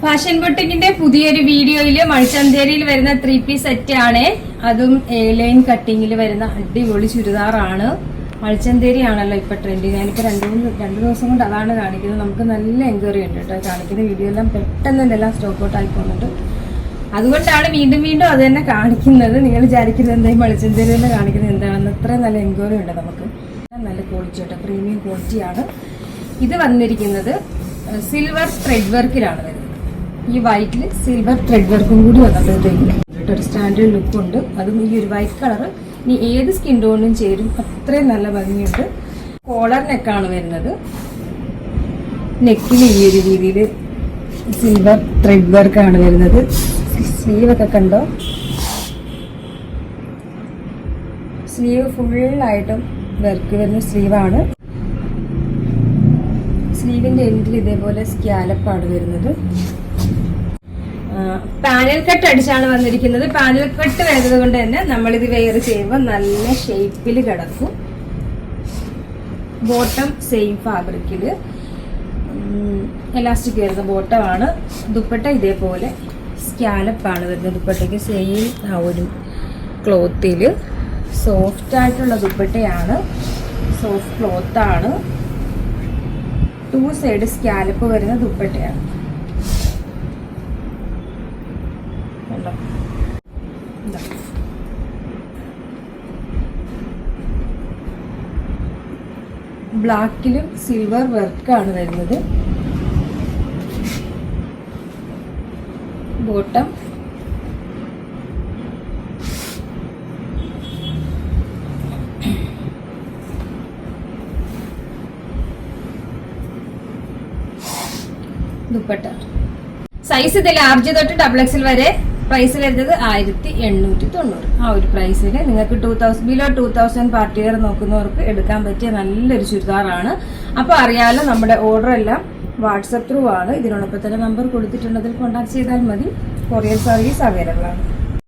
Fashion ബൊട്ടിക്കിന്റെ പുതിയൊരു വീഡിയോയില് മണിച്ചന്തേരിയിൽ വരുന്ന 3-piece സെറ്റ് ആണ്. അതും ലൈൻ കട്ടിങ്ങിൽ വരുന്ന അടിപൊളി ചുരിദാറാണ്. മണിച്ചന്തേരി ആണല്ലോ ഇപ്പൊ ട്രെൻഡ്. ഞാനിപ്പോ രണ്ടു ദിവസം കൊണ്ട് അതാണ് കാണിക്കുന്നത്. നമുക്ക് നല്ല എൻക്വയറി ഉണ്ട് കേട്ടോ. കാണിക്കുന്ന വീഡിയോ എല്ലാം പെട്ടെന്ന് എല്ലാം സ്റ്റോക്ക് ഔട്ട് ആയി പോകുന്നുണ്ട്. അതുകൊണ്ടാണ് വീണ്ടും വീണ്ടും അത് തന്നെ കാണിക്കുന്നത്. നിങ്ങൾ വിചാരിക്കുന്നത് എന്തായാലും മണിച്ചന്തേരി തന്നെ കാണിക്കുന്നത് എന്താണെന്ന്. ഇത്രയും നല്ല എൻക്വയറി ഉണ്ട് നമുക്ക്. നല്ല ക്വാളിറ്റി കേട്ടോ, പ്രീമിയം ക്വാളിറ്റിയാണ്. ഇത് വന്നിരിക്കുന്നത് സിൽവർ ത്രെഡ് വർക്കിലാണ് വരുന്നത്. ഈ വൈറ്റിൽ സിൽവർ ത്രെഡ് വർക്കും കൂടി വന്നപ്പോഴത്തേക്കും ഒരു സ്റ്റാൻഡേർഡ് ലുക്ക് ഉണ്ട്. അതും ഈ ഒരു വൈറ്റ് കളർ ഇനി ഏത് സ്കിൻ ടോണിനും ചേരും, അത്രയും നല്ല ഭംഗിയുണ്ട്. കോളർ നെക്കാണ് വരുന്നത്. നെക്കിൽ ഈ ഒരു രീതിയിൽ സിൽവർ ത്രെഡ് വർക്കാണ് വരുന്നത്. സ്ലീവൊക്കെ കണ്ടോ, സ്ലീവ് ഫുള്ളായിട്ടും വർക്ക് വരുന്ന സ്ലീവാണ്. സ്ലീവിന്റെ എൻഡിൽ ഇതേപോലെ സ്കാലപ്പാണ് വരുന്നത്. പാനൽ കട്ട് അടിച്ചാണ് വന്നിരിക്കുന്നത്. പാനൽ കട്ട് വരുന്നത് കൊണ്ട് തന്നെ നമ്മളിത് വെയർ ചെയ്യുമ്പോൾ നല്ല ഷേപ്പിൽ കിടക്കും. ബോട്ടം സെയിം ഫാബ്രിക്കില് എലാസ്റ്റിക് വരുന്ന ബോട്ടമാണ്. ദുപ്പട്ട ഇതേപോലെ സ്കാലപ്പാണ് വരുന്നത്. ദുപ്പട്ടയ്ക്ക് സെയിം ആ ഒരു ക്ലോത്തില് സോഫ്റ്റ് ആയിട്ടുള്ള ദുപ്പട്ടയാണ്. സോഫ്റ്റ് ക്ലോത്താണ്. 2 സൈഡ് സ്കാലപ്പ് വരുന്ന ദുപ്പട്ടയാണ്. ബ്ലാക്കിലും സിൽവർ വർക്കാണ് വരുന്നത്. ബോട്ടം ദുപ്പട്ട. സൈസ് ഇത് ലാർജ് തൊട്ട് XXL വരെ. പ്രൈസ് വരുന്നത് 1890. ആ ഒരു പ്രൈസിൽ നിങ്ങൾക്ക് 2000 പാർട്ടി വെയർ നോക്കുന്നവർക്ക് എടുക്കാൻ പറ്റിയ നല്ലൊരു ചുരിദാറാണ്. അപ്പൊ അറിയാലോ, നമ്മുടെ ഓർഡർ എല്ലാം വാട്സപ്പ് ത്രൂ ആണ്. ഇതിനോടൊപ്പം തന്നെ നമ്പർ കൊടുത്തിട്ടുണ്ട്, അതിൽ കോൺടാക്ട് ചെയ്താൽ മതി. കൊറിയർ സർവീസ് അവൈലബിൾ ആണ്.